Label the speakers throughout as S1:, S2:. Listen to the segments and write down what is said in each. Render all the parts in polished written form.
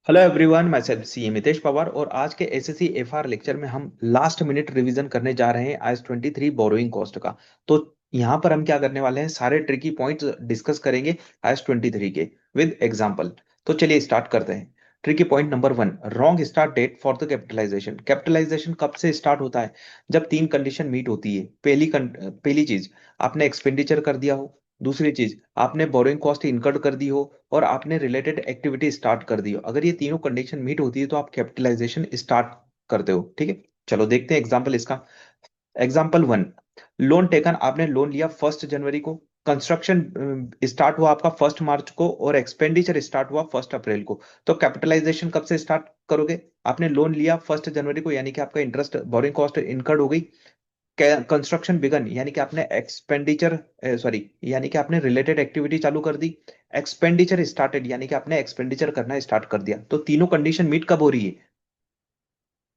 S1: Hello everyone, मैं सी मितेश पवार और आज के एसएससी एफआर लेक्चर में हम लास्ट मिनट रिवीजन करने जा रहे हैं आईएस 23 बोरोइंग कॉस्ट का। तो यहाँ पर हम क्या करने वाले हैं, सारे ट्रिकी पॉइंट्स डिस्कस करेंगे आईएस 23 के विद एग्जांपल। तो चलिए स्टार्ट करते हैं। Tricky point number 1, wrong start date for the capitalisation. Capitalisation कब से स्टार्ट होता है? जब तीन कंडीशन मीट होती है। पहली चीज, आपने एक्सपेंडिचर कर दिया हो। दूसरी चीज, आपने बोरोइंग कॉस्ट इनकर्ड कर दी हो और आपने रिलेटेड एक्टिविटी स्टार्ट कर दी हो। अगर ये तीनों कंडीशन मीट होती है तो आप कैपिटलाइजेशन स्टार्ट करते हो। ठीक है, चलो देखते हैं एग्जांपल इसका। एग्जांपल 1, लोन टेकन, आपने लोन लिया 1 जनवरी को। कंस्ट्रक्शन स्टार्ट हुआ आपका 1 मार्च को और एक्सपेंडिचर स्टार्ट हुआ 1 अप्रैल को। तो कैपिटलाइजेशन कब से स्टार्ट करोगे? आपने लोन लिया 1 जनवरी को, यानी कि आपका इंटरेस्ट बोरिंग कॉस्ट इनकर्ड हो गई। कंस्ट्रक्शन बिगन, यानी कि आपने एक्सपेंडिचर सॉरी यानी कि आपने रिलेटेड एक्टिविटी चालू कर दी। एक्सपेंडिचर स्टार्टेड, यानी कि आपने एक्सपेंडिचर करना स्टार्ट कर दिया। तो तीनों कंडीशन मीट कब हो रही है?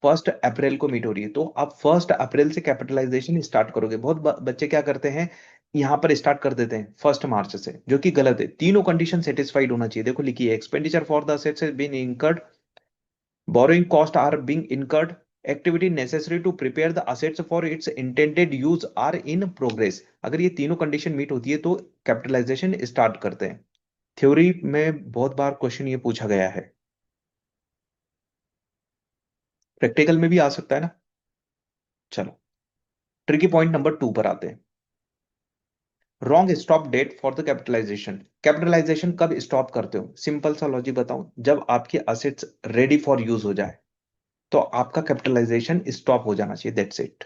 S1: 1 अप्रैल को मीट हो रही है। तो आप 1 अप्रैल से कैपिटलाइजेशन स्टार्ट करोगे। बहुत बच्चे क्या करते हैं, यहां पर स्टार्ट कर देते हैं 1 मार्च से, जो कि गलत है। तीनों कंडीशन सेटिस्फाइड होना चाहिए। देखो लिखिए, expenditure for the assets been incurred, borrowing costs are being incurred, activity necessary to prepare the assets for its intended use are in progress। अगर ये तीनों कंडीशन मीट होती है तो कैपिटलाइजेशन स्टार्ट करते हैं। थ्योरी में बहुत बार क्वेश्चन ये पूछा गया है, प्रैक्टिकल में भी आ सकता है ना। चलो, ट्रिकी पॉइंट नंबर 2 पर आते हैं। Wrong stop date for the capitalisation. Capitalisation कब स्टॉप करते हो? सिंपल सा लॉजिक बताऊं, जब आपके असेट्स रेडी फॉर यूज हो जाए तो आपका कैपिटलाइजेशन स्टॉप हो जाना चाहिए। That's it.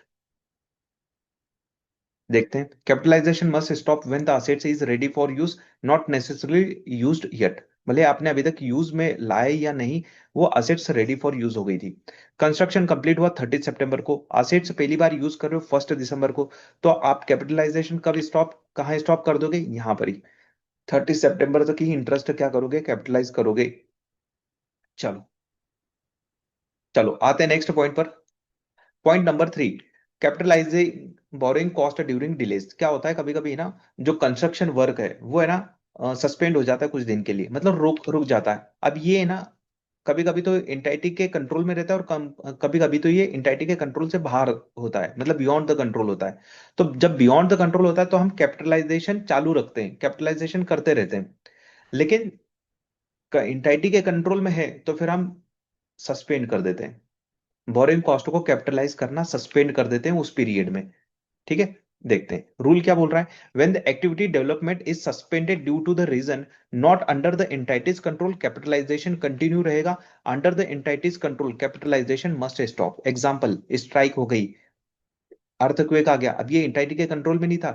S1: देखते हैं, capitalisation must stop when the assets is ready for use, not necessarily used yet. भले आपने अभी तक यूज में लाए या नहीं, वो असेट्स रेडी फॉर यूज हो गई थी। कंस्ट्रक्शन कंप्लीट हुआ 30 सितंबर को, असेट्स पहली बार यूज कर रहे हो 1 दिसंबर को। तो आप कैपिटलाइजेशन कब स्टॉप, कहाँ स्टॉप कर दोगे? यहां पर ही 30 सितंबर तक ही इंटरेस्ट क्या करोगे, कैपिटलाइज करोगे। चलो, चलो आते हैं नेक्स्ट पॉइंट पर। Point number 3, capitalising borrowing cost during delays. क्या होता है, कभी कभी ना जो कंस्ट्रक्शन वर्क है वो है ना सस्पेंड हो जाता है कुछ दिन के लिए, मतलब रुक रुक जाता है। अब ये है ना, कभी कभी तो इंटाइटी के कंट्रोल में रहता है और कभी कभी तो ये इंटाइटी के कंट्रोल से बाहर होता है, मतलब बियॉन्ड द कंट्रोल होता है। तो जब बियॉन्ड द कंट्रोल होता है तो हम कैपिटलाइजेशन चालू रखते हैं, कैपिटलाइजेशन करते रहते हैं। लेकिन इंटाइटी के कंट्रोल में है तो फिर हम सस्पेंड कर देते हैं, बोरिंग कॉस्ट को कैपिटलाइज करना सस्पेंड कर देते हैं उस पीरियड में। ठीक है, देखते हैं रूल क्या बोल रहा है। When the activity development is suspended due to the reason not under the entity's control, capitalisation continue रहेगा। Under the entity's control capitalisation must stop. Example, strike हो गई, अर्थक्वेक आ गया, अब ये एंटाइटी के कंट्रोल में नहीं था।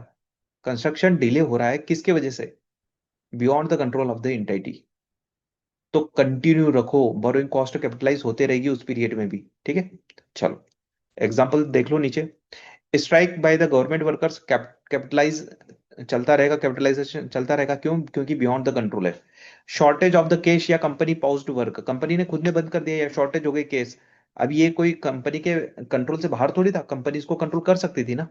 S1: कंस्ट्रक्शन डिले हो रहा है किसके वजह से? Beyond the control of the entity. तो कंटिन्यू रखो, बोरोइंग कॉस्ट कैपिटलाइज होते रहेगी उस पीरियड में भी। ठीक है, चलो एग्जांपल देख लो नीचे। Strike by the government workers, capitalise चलता रहेगा, कैपिटलाइजेशन चलता रहेगा। क्यों? क्योंकि बियॉन्ड द कंट्रोल है। शॉर्टेज ऑफ द कैश या कंपनी पाउज्ड वर्क, कंपनी ने खुद ने बंद कर दिया या शॉर्टेज हो गई केस। अब ये कोई कंपनी के कंट्रोल से बाहर थोड़ी था, कंपनी इसको कंट्रोल कर सकती थी ना।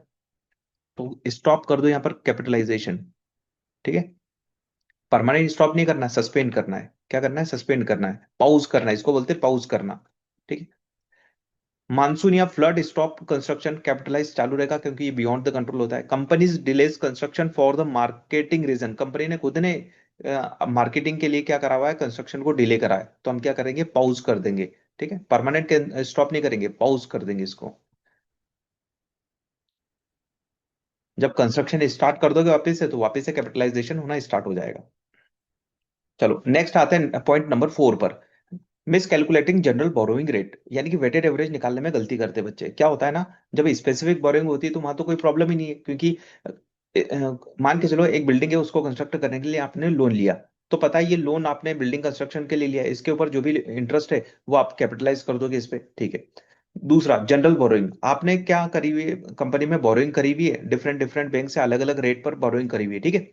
S1: तो स्टॉप कर दो यहाँ पर कैपिटलाइजेशन। ठीक है, परमानेंट स्टॉप नहीं करना, सस्पेंड करना है। क्या करना है? सस्पेंड करना है, पाउज करना है, इसको बोलते हैं पाउज करना। ठीक है, मानसून या फ्लड स्टॉप कंस्ट्रक्शन, कैपिटलाइज चालू रहेगा क्योंकि ये बियॉन्ड द कंट्रोल होता है। Companies delays construction for the marketing reason, company ने खुद ने मार्केटिंग के लिए क्या करा हुआ है, कंस्ट्रक्शन को डिले करा है, तो हम क्या करेंगे, पॉज कर देंगे। ठीक है, परमानेंट स्टॉप नहीं करेंगे, पॉज कर देंगे इसको। जब कंस्ट्रक्शन स्टार्ट कर दोगे वापस से तो वापस से कैपिटलाइजेशन होना स्टार्ट हो जाएगा। चलो नेक्स्ट आते हैं पॉइंट नंबर 4 पर। Miss calculating general borrowing rate, यानी कि वेटेड एवरेज निकालने में गलती करते हैं बच्चे। क्या होता है ना, जब स्पेसिफिक बोरोइंग होती है तो वहां तो कोई प्रॉब्लम ही नहीं है, क्योंकि मान के चलो एक बिल्डिंग है, उसको कंस्ट्रक्ट करने के लिए आपने लोन लिया। तो पता है ये लोन आपने बिल्डिंग कंस्ट्रक्शन के लिए लिया है, इसके ऊपर जो भी इंटरेस्ट है वो आप कैपिटलाइज कर दोगे इस पे। ठीक है, दूसरा जनरल बोरोइंग, आपने क्या करी हुई है, कंपनी में बोरोइंग करी हुई है, डिफरेंट डिफरेंट बैंक से अलग अलग रेट पर बोरोइंग करी हुई है। ठीक है,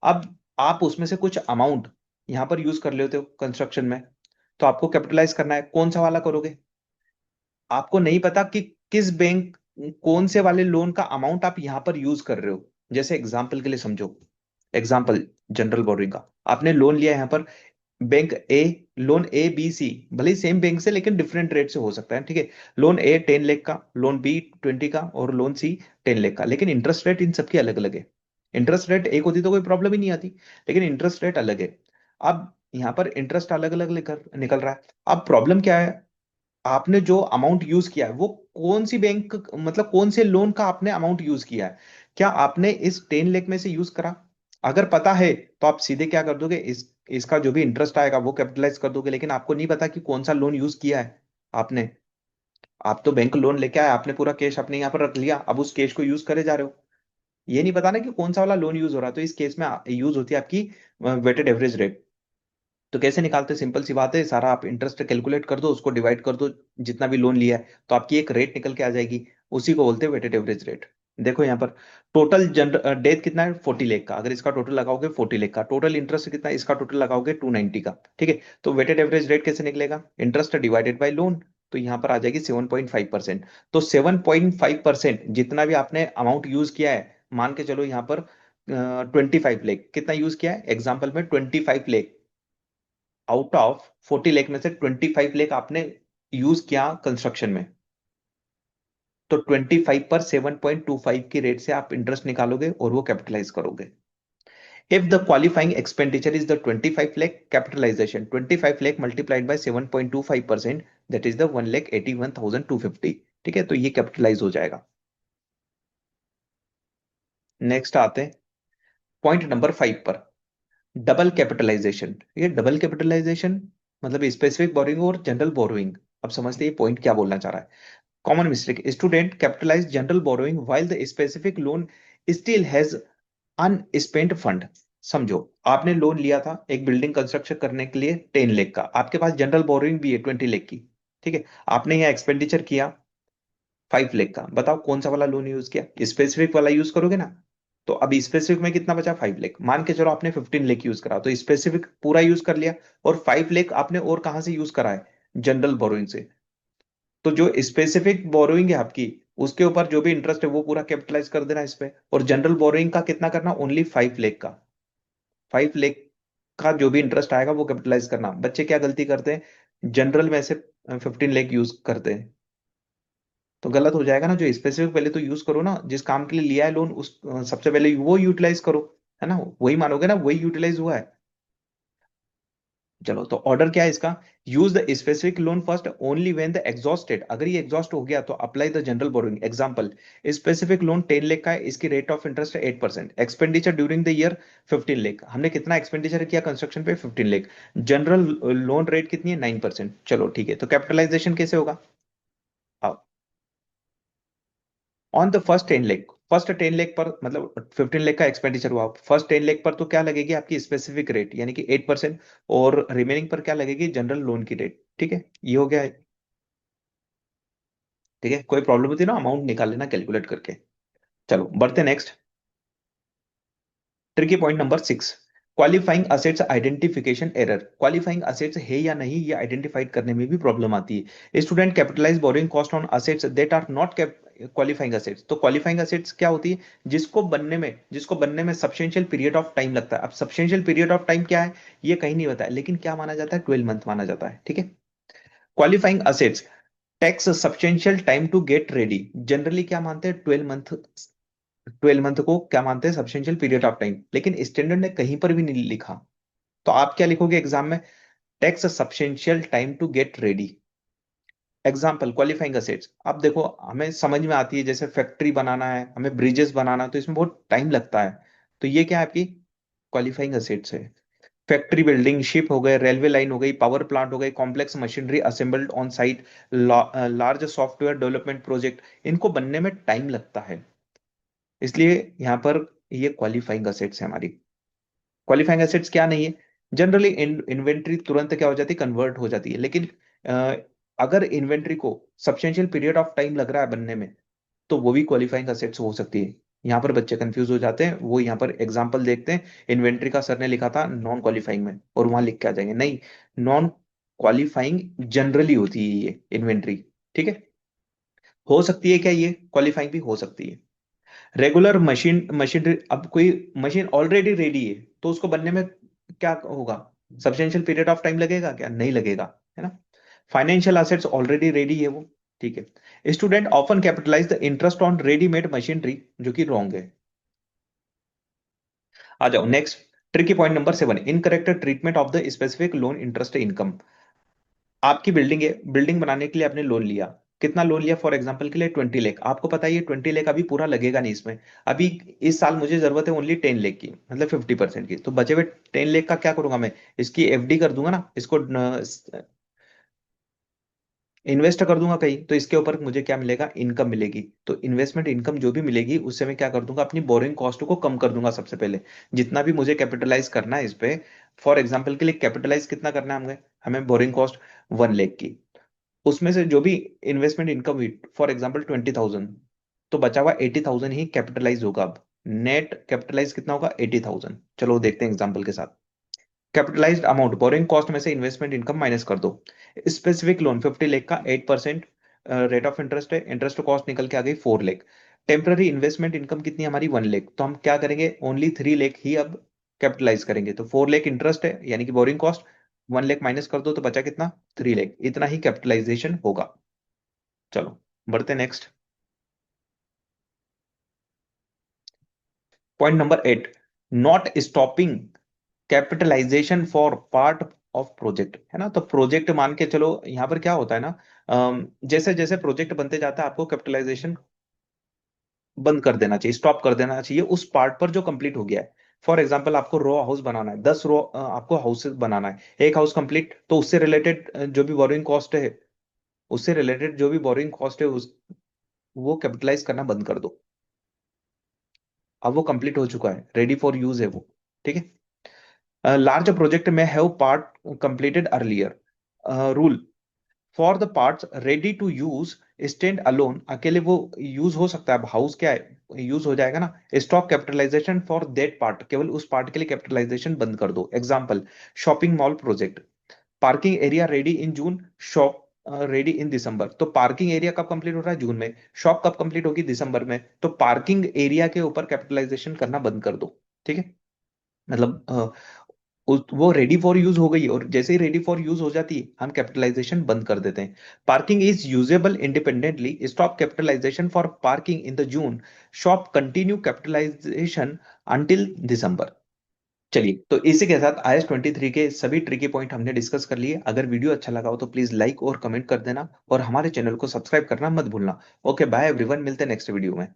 S1: अब आप उसमें से कुछ अमाउंट यहाँ पर यूज कर लेते हो कंस्ट्रक्शन में, तो आपको कैपिटलाइज करना है। कौन सा वाला करोगे? आपको नहीं पता कि किस बैंक, कौन से वाले लोन का अमाउंट आप यहां पर यूज कर रहे हो। जैसे एग्जांपल के लिए समझो, एग्जांपल जनरल बोरोइंग का, आपने लोन लिया यहाँ पर bank A, loan A B C, भले ही सेम बैंक से लेकिन डिफरेंट रेट से हो सकता है, ठीक है। लोन ए 10 लाख का, लोन बी 20 का, और लोन सी 10 लाख का, लेकिन इंटरेस्ट रेट इन सबकी अलग अलग है। इंटरेस्ट रेट एक होती तो कोई प्रॉब्लम ही नहीं आती, लेकिन इंटरेस्ट रेट अलग है। अब यहाँ पर इंटरेस्ट अलग अलग लेकर निकल रहा है। अब प्रॉब्लम क्या है, आपने जो अमाउंट यूज किया है वो कौन सी बैंक, मतलब कौन से लोन का आपने अमाउंट यूज किया है, क्या आपने इस 10 लाख में से यूज करा? अगर पता है तो आप सीधे क्या कर दोगे, इसका जो भी इंटरेस्ट आएगा वो कैपिटलाइज कर दोगे, लेकिन आपको नहीं पता कि कौन सा लोन यूज किया है आपने। आप तो बैंक लोन लेके आए, आपने पूरा कैश अपने यहाँ पर रख लिया, अब उस कैश को यूज करे जा रहे हो, ये नहीं पता ना कि कौन सा वाला लोन यूज हो रहा है। तो इस केस में यूज होती है आपकी वेटेड एवरेज रेट। तो कैसे निकालते हैं? सिंपल सी बात है, सारा आप इंटरेस्ट कैलकुलेट कर दो, उसको डिवाइड कर दो जितना भी लोन लिया है, तो आपकी एक रेट निकल के आ जाएगी। उसी को बोलते हैं वेटेड एवरेज रेट। देखो यहाँ पर टोटल जनरल डेट कितना है, 40 लाख का, अगर इसका टोटल लगाओगे 40 लाख का, टोटल इंटरेस्ट कितना है, इसका टोटल लगाओगे 290 का, ठीक है। तो वेटेड एवरेज रेट कैसे निकलेगा, इंटरेस्ट डिवाइडेड बाई लोन, तो यहाँ पर आ जाएगी 7.5%। तो 7.5% जितना भी आपने अमाउंट यूज किया है, मान के चलो यहाँ पर 25 लाख कितना यूज किया है, एग्जाम्पल में 25 लाख आउट ऑफ 40 लाख में से 25 लाख आपने यूज किया कंस्ट्रक्शन में, तो 25 पर 7.25 की रेट से आप इंटरेस्ट निकालोगे और वो कैपिटलाइज करोगे। If the qualifying expenditure is the 25 lakh, capitalisation 25 lakh multiplied by 7.25%, that is the 1,81,250, ठीक है। तो ये कैपिटलाइज हो जाएगा। नेक्स्ट आते हैं पॉइंट नंबर 5 पर, डबल कैपिटलाइजेशन। ये डबल कैपिटलाइजेशन मतलब स्पेसिफिक बोरोइंग और जनरल बोरोइंग। अब समझते हैं पॉइंट क्या बोलना चाह रहा है। Common mistake, student capitalise general borrowing while the specific loan still has unspent fund. समझो, आपने लोन लिया था एक बिल्डिंग कंस्ट्रक्शन करने के लिए 10 लाख का, आपके पास जनरल बोरोइंग भी है 20 लाख की, ठीक है। आपने यहाँ एक्सपेंडिचर किया 5 लाख का, बताओ कौन सा वाला लोन यूज किया, स्पेसिफिक वाला यूज करोगे ना। तो अभी स्पेसिफिक में कितना बचा, 5 लाख, मान के चलो आपने 15 लाख यूज करा, तो स्पेसिफिक पूरा यूज कर लिया, और 5 लाख आपने और कहां से यूज करा है, जनरल बोरोइंग से। तो जो स्पेसिफिक बोरोइंग है आपकी, उसके ऊपर जो भी इंटरेस्ट है वो पूरा कैपिटलाइज कर देना इस पे, और जनरल बोरोइंग का कितना करना, ओनली 5 लाख का। 5 लाख का जो भी इंटरेस्ट आएगा वो कैपिटलाइज करना। बच्चे क्या गलती करते हैं, जनरल में से 15 लाख यूज करते हैं, तो गलत हो जाएगा ना। जो स्पेसिफिक पहले तो यूज करो ना, जिस काम के लिए लिया है लोन उस सबसे पहले वो यूटिलाइज करो, है ना, वही मानोगे ना वही यूटिलाइज हुआ है। चलो, तो ऑर्डर क्या है इसका, use the specific loan first only when the exhausted, अगर ये एग्जॉस्ट हो गया तो apply the general borrowing. Example, specific loan 10 lakh का है, इसकी रेट ऑफ इंटरेस्ट है 8%, expenditure during the year 15 lakh, हमने कितना एक्सपेंडिचर किया कंस्ट्रक्शन पे 15 लाख, जनरल लोन रेट कितनी है 9%। चलो ठीक है, तो कैपिटलाइजेशन कैसे होगा, on the first 10 lakh, first 10 lakh पर मतलब 15 लाख का एक्सपेंडिचर हुआ, फर्स्ट 10 लाख पर तो क्या लगेगी आपकी स्पेसिफिक रेट यानी कि 8%, और रिमेनिंग पर क्या लगेगी, जनरल लोन की रेट, ठीक है। ये हो गया है, ठीक है। कोई प्रॉब्लम होती है ना अमाउंट निकाल लेना कैलकुलेट करके। चलो बढ़ते next, tricky point number 6, qualifying assets identification error. Qualifying assets है या नहीं ये आइडेंटिफाइड करने में भी प्रॉब्लम आती है। Student capitalise borrowing cost on assets that are not qualifying assets. तो क्वालिफाइंग असेट्स क्या होती है, जिसको बनने में सब्सटेंशियल पीरियड ऑफ टाइम लगता है। अब सब्सटेंशियल पीरियड ऑफ टाइम क्या है, ये कहीं नहीं बताया, लेकिन क्या माना जाता है, 12 मंथ माना जाता है, ठीक है। Qualifying assets takes substantial time to get ready, generally क्या मानते हैं, 12 मंथ। 12 मंथ को क्या मानते हैं, सब्सटेंशियल पीरियड ऑफ टाइम, लेकिन स्टैंडर्ड ने कहीं पर भी नहीं लिखा। तो आप क्या लिखोगे एग्जाम में, takes substantial time to get ready. Example, qualifying assets, अब देखो हमें समझ में आती है, जैसे फैक्ट्री बनाना है, हमें ब्रिजेस बनाना है, तो इसमें बहुत टाइम लगता है। तो ये क्या है आपकी क्वालिफाइंग असेट्स है। फैक्ट्री बिल्डिंग, शिप हो गए, रेलवे लाइन हो गई, पावर प्लांट हो गई, complex machinery assembled on site, large software development project, इनको बनने में टाइम लगता है, इसलिए यहाँ पर ये क्वालिफाइंग असेट्स है हमारी। क्वालिफाइंग एसेट्स क्या नहीं है, जनरली इन्वेंट्री तुरंत क्या हो जाती है, कन्वर्ट हो जाती है, लेकिन अ, अगर इन्वेंट्री को सब्सटेंशियल पीरियड ऑफ टाइम लग रहा है बनने में, तो वो भी क्वालिफाइंग एसेट्स हो सकती है। यहाँ पर बच्चे कंफ्यूज हो जाते हैं, वो यहाँ पर एग्जांपल देखते हैं, इन्वेंट्री का सर ने लिखा था नॉन क्वालिफाइंग में, और वहां लिख के आ जाएंगे, नहीं, नॉन क्वालिफाइंग जनरली होती है ये इन्वेंट्री, ठीक है। हो सकती है क्या, ये क्वालिफाइंग भी हो सकती है। रेगुलर मशीन मशीनरी, अब कोई मशीन ऑलरेडी रेडी है तो उसको बनने में क्या होगा, सब्सटेंशियल पीरियड ऑफ टाइम लगेगा क्या? नहीं लगेगा, है ना। फाइनेंशियल असेट्स ऑलरेडी रेडी है वो, ठीक है। Student often capitalise the interest on readymade machinery, जो कि रॉन्ग है। आ जाओ next. Tricky point number 7, incorrect treatment of the specific loan interest income. आपकी बिल्डिंग है, बिल्डिंग बनाने के लिए आपने लोन लिया। कितना लोन लिया? फॉर एग्जांपल के लिए 20 लाख। आपको पता है ये 20 लाख अभी पूरा लगेगा नहीं इसमें। अभी इस साल मुझे जरूरत है ओनली 10 लाख की, मतलब 50% की। तो बचे हुए 10 लाख का क्या करूंगा मैं? इसकी एफडी कर दूंगा ना इसको, इन्वेस्ट कर दूंगा कहीं, तो इसके ऊपर मुझे क्या मिलेगा? इनकम मिलेगी। तो इन्वेस्टमेंट इनकम जो भी मिलेगी उससे मैं क्या कर दूंगा? अपनी बोरिंग कॉस्ट को कम कर दूंगा सबसे पहले। जितना भी मुझे कैपिटलाइज करना है इस पे, फॉर एग्जाम्पल के लिए कैपिटलाइज कितना करना है हमें? हमें बोरिंग कॉस्ट 1 लाख की, उसमें से जो भी इन्वेस्टमेंट इनकम हुई, फॉर एग्जाम्पल 20,000, तो बचा हुआ 80,000 ही कैपिटलाइज होगा। अब नेट कैपिटलाइज कितना होगा? 80,000। चलो देखते हैं एग्जाम्पल के साथ। कैपिटलाइज्ड अमाउंट, बोरिंग कॉस्ट में से इन्वेस्टमेंट इनकम माइनस कर दो। स्पेसिफिक लोन 50 लाख का 8% रेट ऑफ इंटरेस्ट है, इंटरेस्ट कॉस्ट निकल के आ गई 4 लाख। टेम्पररी इन्वेस्टमेंट इनकम कितनी है हमारी? 1 लाख। तो हम क्या करेंगे? ओनली 3 लाख ही अब कैपिटलाइज करेंगे। तो 4 लाख इंटरेस्ट है यानी कि बोरिंग कॉस्ट, 1 लाख माइनस कर दो तो बचा कितना? 3 लाख। इतना ही कैपिटलाइजेशन होगा। चलो बढ़ते next. Point number 8, not stopping capitalisation for part of project, है ना। तो प्रोजेक्ट मान के चलो, यहाँ पर क्या होता है ना, जैसे जैसे प्रोजेक्ट बनते जाता है आपको कैपिटलाइजेशन बंद कर देना चाहिए, स्टॉप कर देना चाहिए उस पार्ट पर जो कंप्लीट हो गया है। फॉर एग्जाम्पल आपको रो हाउस बनाना है, 10 रो आपको हाउसेस बनाना है, एक हाउस कंप्लीट, तो उससे रिलेटेड जो भी बोरिंग कॉस्ट है, उससे रिलेटेड जो भी बोरिंग कॉस्ट है वो कैपिटलाइज करना बंद कर दो। अब वो कंप्लीट हो चुका है, रेडी फॉर यूज है वो, ठीक है। लार्ज प्रोजेक्ट में have part completed earlier rule, for the parts ready to use standalone, अकेले वो यूज हो सकता है। अब हाउस क्या है, यूज हो जाएगा ना। Stop capitalisation for that part, केवल उस पार्ट के लिए कैपिटलाइजेशन बंद कर दो। Example, shopping mall project, parking area ready in June, shop ready in December. तो पार्किंग एरिया कब कंप्लीट हो रहा है? जून में। शॉप कब कंप्लीट होगी? दिसंबर में। तो पार्किंग एरिया के ऊपर कैपिटलाइजेशन करना बंद कर दो, ठीक है। मतलब वो रेडी फॉर यूज हो गई, और जैसे ही रेडी फॉर यूज हो जाती है हम कैपिटलाइजेशन बंद कर देते हैं। Parking is usable independently, stop capitalisation for parking in the June, shop continue capitalisation until December. चलिए, तो इसी के साथ IS-23 के सभी ट्रिकी पॉइंट हमने डिस्कस कर लिए। अगर वीडियो अच्छा लगा हो तो प्लीज लाइक और कमेंट कर देना, और हमारे चैनल को सब्सक्राइब करना मत भूलना। ओके बाय एवरीवन, मिलते हैं नेक्स्ट वीडियो में।